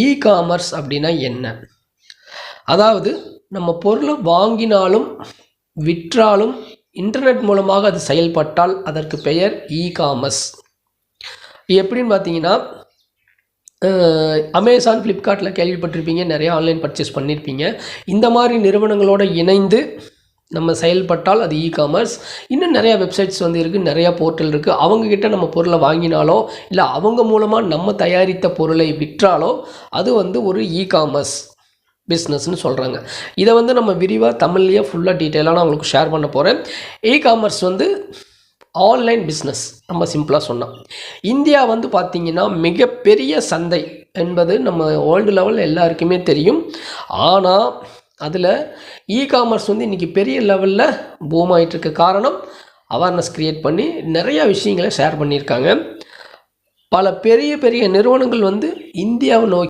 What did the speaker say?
E-commerce அப்படின்னா என்ன? அதாவது நம்ம பொருளை வாங்கினாலும் விற்றாலும் இன்டர்நெட் மூலமாக அது செயல்பட்டால் அதற்கு பெயர் இ-காமர்ஸ். எப்படின்னு பார்த்தீங்கன்னா, அமேசான், ஃப்ளிப்கார்ட்டில் கேள்விப்பட்டிருப்பீங்க, நிறைய ஆன்லைன் பர்ச்சேஸ் பண்ணியிருப்பீங்க. இந்த மாதிரி நிறுவனங்களோடு இணைந்து நம்ம செயல்பட்டால் அது இ-காமர்ஸ். இன்னும் நிறையா வெப்சைட்ஸ் வந்து இருக்குது, நிறையா போர்ட்டல் இருக்குது. அவங்கக்கிட்ட நம்ம பொருளை வாங்கினாலோ இல்லை அவங்க மூலமாக நம்ம தயாரித்த பொருளை விற்றாலோ அது வந்து ஒரு இ-காமர்ஸ் பிஸ்னஸ்ன்னு சொல்கிறாங்க. இதை வந்து நம்ம விரிவாக தமிழ்லேயே ஃபுல்லாக டீட்டெயிலாக நான் உங்களுக்கு ஷேர் பண்ண போகிறேன். இ-காமர்ஸ் வந்து ஆன்லைன் பிஸ்னஸ், நம்ம சிம்பிளாக சொன்னோம். இந்தியா வந்து பார்த்திங்கன்னா மிகப்பெரிய சந்தை என்பது நம்ம வேர்ல்டு லெவலில் எல்லாருக்குமே தெரியும். ஆனால் அதில் இ-காமர்ஸ் வந்து இன்றைக்கி பெரிய லெவலில் பூம் ஆகிட்டுருக்க காரணம் அவேர்னஸ் க்ரியேட் பண்ணி நிறையா விஷயங்களை ஷேர் பண்ணியிருக்காங்க. பல பெரிய பெரிய நிறுவனங்கள் வந்து இந்தியாவை நோக்கி